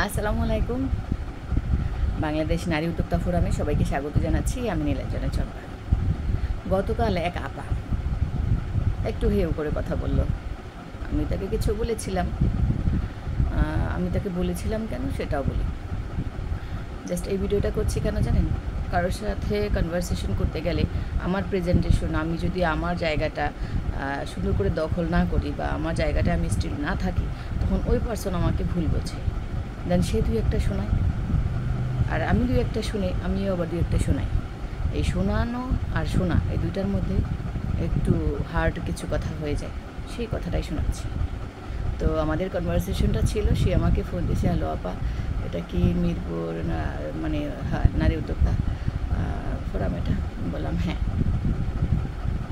আসসালামু আলাইকুম। বাংলাদেশ নারী উদ্যোক্তা ফোরামে সবাইকে স্বাগত জানাচ্ছি। আমি নীলাঞ্জনা চন্দ্র। গতকাল এক আপা একটু হেউ করে কথা বলল। আমি তাকে কিছু বলেছিলাম। আমি তাকে বলেছিলাম কেন সেটাও বলি। জাস্ট এই ভিডিওটা করছি কেন জানেন? কারোর সাথে কনভারসেশন করতে গেলে আমার প্রেজেন্টেশন, আমি যদি আমার জায়গাটা সুন্দর করে দখল না করি বা আমার জায়গাটা আমি স্টিল না থাকি, তখন ওই পার্সন আমাকে ভুল বোঝে। দেন সে দুই একটা শোনায়, আর আমি দুই একটা শুনে আমিও আবার দুই একটা শোনাই। এই শোনানো আর শোনা এই দুইটার মধ্যে একটু হার্ড কিছু কথা হয়ে যায়, সেই কথাটাই শোনাচ্ছি। তো আমাদের কনভারসেশনটা ছিল, সে আমাকে ফোন দিয়েছে, হ্যালো আপা, এটা কি মিরপুর না মানে নারী উদ্যোক্তা ফোরাম? এটা বললাম হ্যাঁ।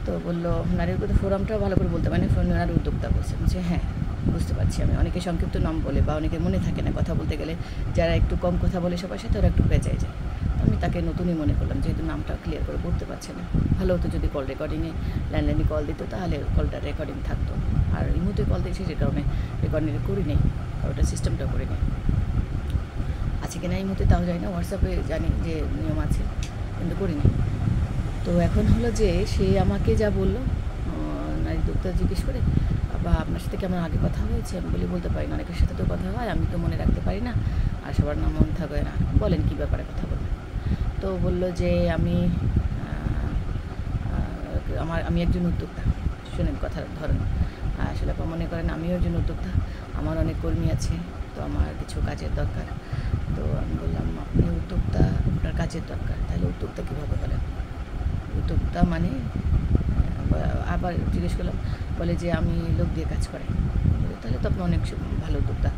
তো বললো নারী উদ্যোক্তা ফোরামটাও ভালো করে বলতে পারে না, নারী উদ্যোক্তা বলছে। বলছে হ্যাঁ বুঝতে পারছি। আমি অনেকে সংক্ষিপ্ত নাম বলে বা অনেকে মনে থাকে না কথা বলতে গেলে, যারা একটু কম কথা বলে সবার সাথে ওরা একটু বেঁচে যায়। আমি তাকে নতুনই মনে করলাম, যেহেতু নামটা ক্লিয়ার করে বলতে পারছে না। ভালো হতো যদি কল রেকর্ডিংয়ে ল্যান্ডলাইনে কল দিত, তাহলে কলটা রেকর্ডিং থাকতো। আর এই মুহূর্তে কল দিয়েছি, যে কারণে রেকর্ডিং করি নেই, ওটা সিস্টেমটা করে নেই। আছে কিনা এই মুহূর্তে তাও জানি না, হোয়াটসঅ্যাপে জানি যে নিয়ম আছে, কিন্তু করি নি। তো এখন হলো যে সে আমাকে যা বললো, নারী উদ্যোক্তা জিজ্ঞেস করে, বা আপনার সাথে কি আমার আগে কথা হয়েছে? আমি বলতে পারি না, অনেকের সাথে তো কথা হয়, আমি তো মনে রাখতে পারি না, আর সবার নাম মনে থাকবে না। বলেন কী ব্যাপারে কথা বলবেন? তো বলল যে আমি একজন উদ্যোক্তা। শোনেন কথার ধরন, আসলে আপনি মনে করেন আমিও একজন উদ্যোক্তা, আমার অনেক কর্মী আছে, তো আমার কিছু কাজের দরকার। তো আমি বললাম আপনি উদ্যোক্তা, আপনার কাজের দরকার, তাহলে উদ্যোক্তা কীভাবে হলেন? উদ্যোক্তা মানে আবার জিজ্ঞেস করলাম, বলে যে আমি লোক দিয়ে কাজ করাই। তাহলে তো আপনি অনেক ভালো উদ্যোক্তা।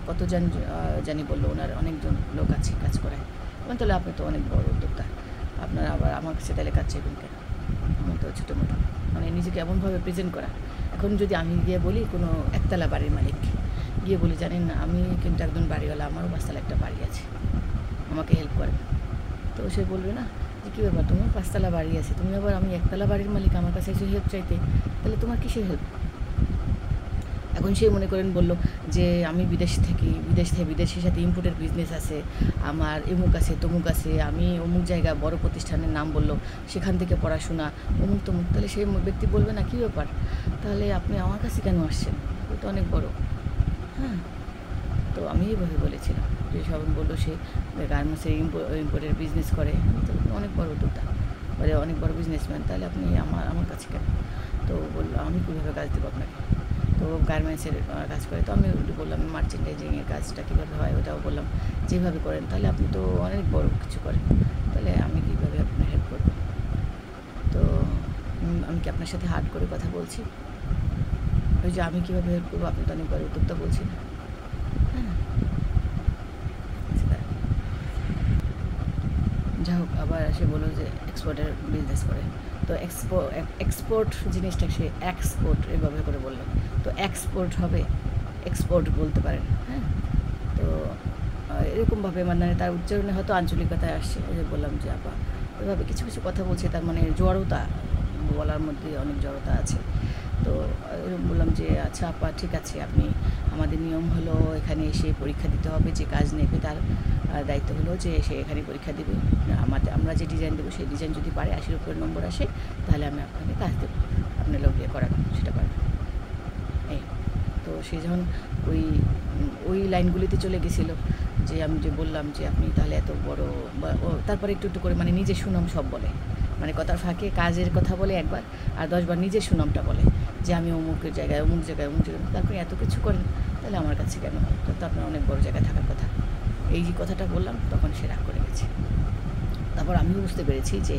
কত জানি বললো ওনার অনেকজন লোক আছে কাজ করায়। তাহলে আপনি তো অনেক বড় উদ্যোক্তা, আপনার আবার আমার কাছে তাহলে কাজ চাইবেন কেন? আমার তো ছোটো মোটো, মানে নিজেকে এমনভাবে প্রেজেন্ট করা। এখন যদি আমি গিয়ে বলি কোনো একতলা বাড়ির মালিক, গিয়ে বলি জানেন না আমি কিন্তু একজন বাড়িওয়ালা, আমারও 5তলা একটা বাড়ি আছে, আমাকে হেল্প করেন। তো সে বলবে না যে কী ব্যাপার, তোমার 5তলা বাড়ি আছে, তুমি আবার আমি একতলা বাড়ির মালিক, আমার কাছে এসে হেল্প চাইতে, তাহলে তোমার কিসের হেল্প? এখন সে মনে করেন বলল যে আমি বিদেশ থেকে বিদেশের সাথে ইম্পোর্টের বিজনেস আছে, আমার এমুক আছে তমুক আছে, আমি অমুক জায়গা বড় প্রতিষ্ঠানের নাম বললো, সেখান থেকে পড়াশোনা অমুক তমুক। তাহলে সেই ব্যক্তি বলবে না কী ব্যাপার, তাহলে আপনি আমার কাছে কেন আসছেন? ও তো অনেক বড়। হ্যাঁ, তো আমি এইভাবে বলেছিলাম যে সবাই বললো সে গার্মেন্টসের ইম্পোর্টের বিজনেস করে, তো অনেক বড় উদ্যোক্তা, বলে অনেক বড় বিজনেসম্যান, তাহলে আপনি আমার কাছে কেন? তো বললো আমি কীভাবে কাজ দেবো আপনাকে? তো গার্মেন্টসের কাজ করে, তো আমি বললাম মার্চেন্ডাইজিংয়ের কাজটা কীভাবে হয় ওটাও বললাম, যেভাবে করেন তাহলে আপনি তো অনেক বড় কিছু করেন, তাহলে আমি কীভাবে আপনার হেল্প করবো? তো আমি কি আপনার সাথে হার্ড করে কথা বলছি? ওই যে আমি কীভাবে হেল্প করবো, আপনি তো অনেক বড় উদ্যোক্তা বলছি না। হ্যাঁ, যাই হোক, আবার সে বললো যে এক্সপোর্টের বিজনেস করে। তো এক্সপোর্ট জিনিসটা সে এক্সপোর্ট এভাবে করে বললো, তো এক্সপোর্ট হবে, এক্সপোর্ট বলতে পারেন। হ্যাঁ, তো এরকমভাবে মানে তার উচ্চারণে হয়তো আঞ্চলিকতায় আসছে। এই যে বললাম যে আপা এভাবে কিছু কিছু কথা বলছে, তার মানে জড়তা, বলার মধ্যে অনেক জড়তা আছে। তো এরকম বললাম যে আচ্ছা আপা ঠিক আছে, আপনি, আমাদের নিয়ম হলো এখানে এসে পরীক্ষা দিতে হবে, যে কাজ নেবে তার দায়িত্ব হলো যে সে এখানে পরীক্ষা দেবে, আমরা যে ডিজাইন দেবো সেই ডিজাইন যদি পারে 80-এর উপরে নম্বর আসে, তাহলে আমি আপনাকে কাজ দেবো, আপনি লোক দিয়ে করাবেন, সেটা পারবেন। এই তো সে যখন ওই লাইনগুলিতে চলে গেছিলো, যে আমি যে বললাম যে আপনি তাহলে এত বড়, বা তারপরে একটু একটু করে মানে নিজের সুনাম সব বলে, মানে কথার ফাঁকে কাজের কথা বলে একবার, আর 10বার নিজের সুনামটা বলে যে আমি অমুকের জায়গায় অমুক জায়গায় অমুক জায়গায়, তারপরে এত কিছু করেন, তাহলে আমার কাছে কেন? তো আপনার অনেক বড় জায়গায় থাকার কথা। এই যে কথাটা বললাম, তখন সে রাগ করে গেছে। তারপর আমিও বুঝতে পেরেছি যে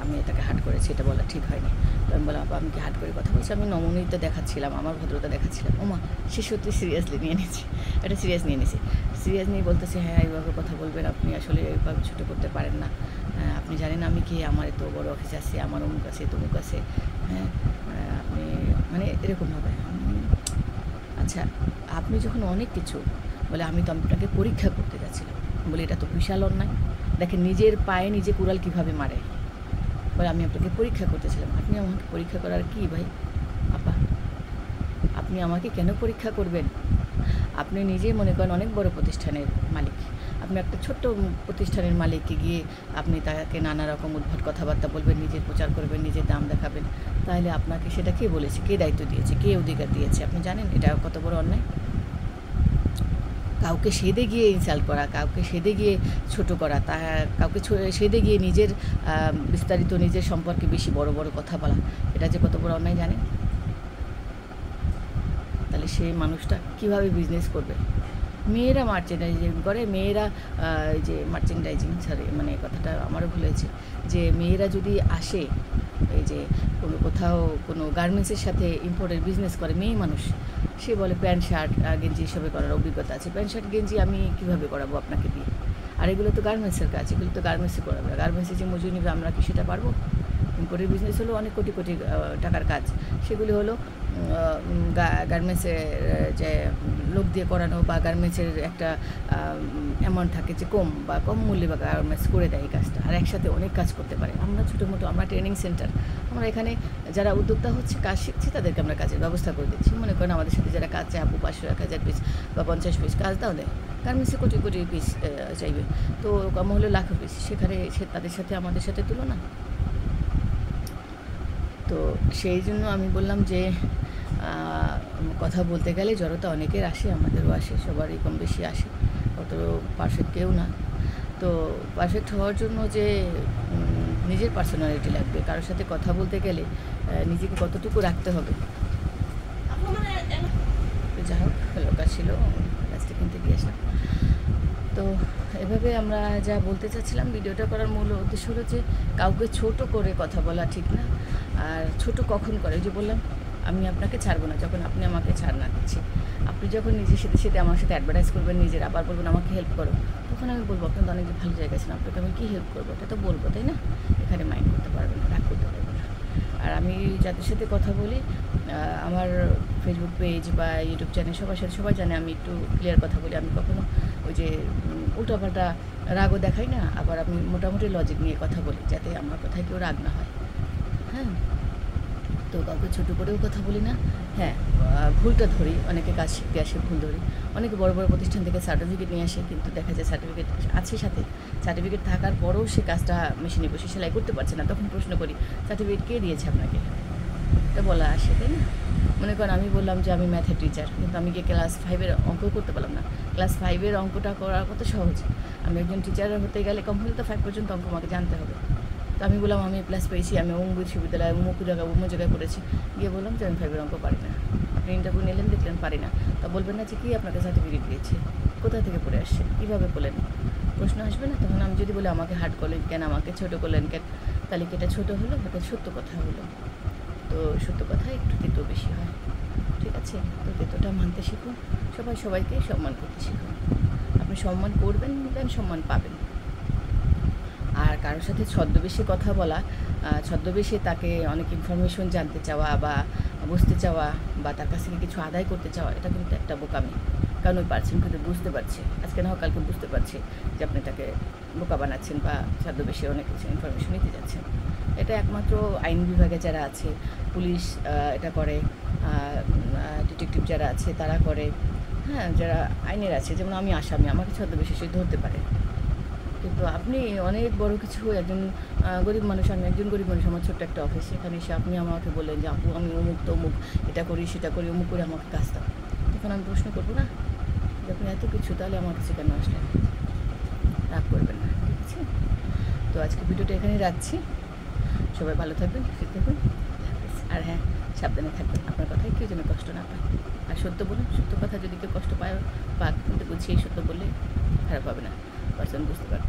আমি এটাকে হার্ট করেছি, এটা বলা ঠিক হয়নি। তো আমি বললাম আপা আমি কি হার্ট করে কথা বলছি? আমি নমনীয়তা দেখাচ্ছিলাম, আমার ভদ্রতা দেখাচ্ছিলাম। ওমা, সে সত্যি সিরিয়াসলি নিয়ে নিয়েছে, এটা সিরিয়াস নিয়ে নিয়েছে। সিরিয়াস নিয়ে বলতেছে হ্যাঁ এইভাবে কথা বলবেন, আপনি আসলে এইভাবে ছোটো করতে পারেন না, আপনি জানেন আমি কি, আমার এত বড় অফিস আছে, আমার অমুক আছে তমুক আছে। হ্যাঁ, আপনি মানে এরকমভাবে, আচ্ছা আপনি যখন অনেক কিছু বলে, আমি তো আপনাকে পরীক্ষা করতে যাচ্ছিলাম, বলে এটা তো বিশাল অন্যায়। দেখেন নিজের পায়ে নিজে কুড়াল কীভাবে মারে, বলে আমি আপনাকে পরীক্ষা করতেছিলাম। আপনি আমাকে পরীক্ষা করার কি ভাই? আপা আপনি আমাকে কেন পরীক্ষা করবেন? আপনি নিজেই মনে করেন অনেক বড় প্রতিষ্ঠানের মালিক, আপনি একটা ছোট্ট প্রতিষ্ঠানের মালিককে গিয়ে আপনি তাকে নানা রকম উদ্ভট কথাবার্তা বলবেন, নিজের প্রচার করবেন, নিজের দাম দেখাবেন, তাহলে আপনাকে সেটা কে বলেছে, কে দায়িত্ব দিয়েছে, কে অধিকার দিয়েছে? আপনি জানেন এটা কত বড় অন্যায়? কাউকে সেদে গিয়ে ইনসাল্ট করা, কাউকে সেদে গিয়ে ছোট করা, তা কাউকে সেদে গিয়ে নিজের বিস্তারিত নিজের সম্পর্কে বেশি বড় বড় কথা বলা, এটা যে কত বড় অন্যায় জানেন? তাহলে সেই মানুষটা কীভাবে বিজনেস করবে? মেয়েরা মার্চেন্ডাইজিং করে, মেয়েরা যে মার্চেন্ডাইজিং, সরি মানে কথাটা আমারও ভুল হয়েছে, যে মেয়েরা যদি আসে এই যে কোথাও কোনো গার্মেন্টসের সাথে ইম্পোর্টের বিজনেস করে মেয়ে মানুষ, সে বলে প্যান্ট শার্ট গেঞ্জি এসবে করার অভিজ্ঞতা আছে। প্যান্ট শার্ট গেঞ্জি আমি কীভাবে করাবো আপনাকে দিয়ে? আর এগুলো তো গার্মেন্টসের কাজ, এগুলো তো গার্মেন্টসে করাবে, গার্মেন্টসে যে মজুরি নেবে আমরা কি সেটা পারবো? ইম্পোর্টের বিজনেস হলো অনেক কোটি কোটি টাকার কাজ, সেগুলি হলো গার্মেন্টসের যে লোক দিয়ে করানো, বা গার্মেন্টসের একটা অ্যামাউন্ট থাকে যে কম মূল্যে বা গার্মেন্টস করে দেয় এই কাজটা, আর একসাথে অনেক কাজ করতে পারে। আমরা ছোটো মোটো, আমরা ট্রেনিং সেন্টার, আমরা এখানে যারা উদ্যোক্তা হচ্ছে, কাজ শিখছি, তাদেরকে আমরা কাজের ব্যবস্থা করে দিচ্ছি। মনে করেন আমাদের সাথে যারা কাজ চায়, আপু 500 1000 পিস বা 50 পিস কাজ দাও দেয়, গার্মেন্টসে কোটি কোটি পিস চাইবে, তো কম হলো লাখ পিস, সেখানে তাদের সাথে আমাদের সাথে তুলনা। তো সেই জন্য আমি বললাম যে কথা বলতে গেলে জড়তা অনেকের আসে, আমাদেরও আসে, সবারই কম বেশি আসে, অত পারফেক্ট কেউ না। তো পারফেক্ট হওয়ার জন্য যে নিজের পার্সোনালিটি লাগবে, কারোর সাথে কথা বলতে গেলে নিজেকে কতটুকু রাখতে হবে। যাই হোক, লোকা ছিল, লাস্টে কিনতে দিয়ে আসলাম। তো এভাবে আমরা যা বলতে চাচ্ছিলাম, ভিডিওটা করার মূল উদ্দেশ্য হলো যে কাউকে ছোট করে কথা বলা ঠিক না। আর ছোট কখন করে, যে বললাম আমি আপনাকে ছাড়বো না যখন আপনি আমাকে ছাড় না দিচ্ছি। আপনি যখন নিজের সাথে সাথে আমার সাথে অ্যাডভার্টাইজ করবেন, নিজের আবার বলবেন আমাকে হেল্প করো, তখন আমি বলবো আপনার তো অনেক ভালো জায়গা আছেন, আপনাকে আমি কী হেল্প করবো, এটা তো বলবো, তাই না? এখানে মাইন্ড করতে পারবেন না, রাগ করতে পারবেন না। আর আমি যাদের সাথে কথা বলি, আমার ফেসবুক পেজ বা ইউটিউব চ্যানেল, সবার সাথে সবাই জানে আমি একটু ক্লিয়ার কথা বলি। আমি কখনো ওই যে উল্টাপাল্টা রাগও দেখাই না, আবার আমি মোটামুটি লজিক নিয়ে কথা বলি, যাতে আমার কথায় কেউ রাগ না হয়। হ্যাঁ, তো কাউকে ছোটো করেও কথা বলি না। হ্যাঁ, ভুলটা ধরি, অনেকে কাজ শিখতে আসে ভুল ধরি, অনেকে বড় বড় প্রতিষ্ঠান থেকে সার্টিফিকেট নিয়ে আসে, কিন্তু দেখা যায় সার্টিফিকেট আছে সাথে, সার্টিফিকেট থাকার পরেও সে কাজটা মেশিনে বসে সেলাই করতে পারছে না। তখন প্রশ্ন করি, সার্টিফিকেট কে দিয়েছে আপনাকে? এটা বলা আসে, তাই না? মনে করেন আমি বললাম যে আমি ম্যাথের টিচার, কিন্তু আমি গিয়ে ক্লাস 5-এর অঙ্ক করতে পারলাম না। ক্লাস 5-এর অঙ্কটা করার কত সহজ। আমি একজন টিচার হতে গেলে কম হলে তো 5 পর্যন্ত অঙ্ক আমাকে জানতে হবে। তো আমি বললাম আমি প্লাস পেয়েছি, আমি অমুক বিশ্ববিদ্যালয়ে অমুক জায়গায় পড়েছি, গিয়ে বললাম যে আমি 5-এর অঙ্ক পারি না। আপনি ইন্টারভিউ নিলেন, দেখলেন পারি না, তা বলবেন না যে কি আপনাকে সার্টিফিকেট দিয়েছে, কোথা থেকে পড়ে আসছেন, কীভাবে বলেন? প্রশ্ন আসবে না? তখন আমি যদি বলি আমাকে হার্ড করলেন কেন, আমাকে ছোটো করলেন কেন, তাহলে কি এটা ছোটো হলো? এটা সত্য কথা হলো। তো সত্য কথা একটু তেতো বেশি হয়, ঠিক আছে? তো তেতোটা মানতে শিখুন, সবাই সবাইকে সম্মান করতে শিখুন। আপনি সম্মান করবেন, দেন সম্মান পাবেন। আর কারোর সাথে ছদ্মবেশে কথা বলা, ছদ্মবেশে তাকে অনেক ইনফরমেশন জানতে চাওয়া বা বুঝতে চাওয়া, বা তার কাছ থেকে কিছু আদায় করতে চাওয়া, এটা কিন্তু একটা বোকামি। কারণ ওই পারছেন কিন্তু বুঝতে পারছে, আজকে না হোক কালকে বুঝতে পারছে যে আপনি তাকে বোকা বানাচ্ছেন বা ছদ্মবেশে অনেক কিছু ইনফরমেশন নিতে যাচ্ছেন। এটা একমাত্র আইন বিভাগে যারা আছে, পুলিশ এটা করে, ডিটেকটিভ যারা আছে তারা করে, হ্যাঁ, যারা আইনের আছে, যেমন আমি আসামি, আমাকে ছদ্মবেশে সে ধরতে পারে। কিন্তু আপনি অনেক বড় কিছু, একজন গরিব মানুষ, আমি একজন গরিব মানুষ, আমার ছোট্ট একটা অফিস, এখানে এসে আপনি আমাকে বললেন যে আপু আমি অমুক তো অমুক, এটা করি সেটা করি, অমুক করে আমাকে কাজ দাও, তখন আমি প্রশ্ন করবো না যে আপনি এত কিছু, তাহলে আমার কাছে কেন আসলেন? রাগ করবেন না, ঠিক আছে? তো আজকে ভিডিওটা এখানেই রাখছি। সবাই ভালো থাকবেন, সুস্থ থাকবেন, আর হ্যাঁ, সাবধানে থাকবেন, আপনার কথায় কেউ যেন কষ্ট না পায়। আর সত্য বলুন, সত্য কথা যদি কেউ কষ্ট পায়, কিন্তু বুঝিয়ে সত্য বললে খারাপ হবে না, পার্সন বুঝতে পারবে।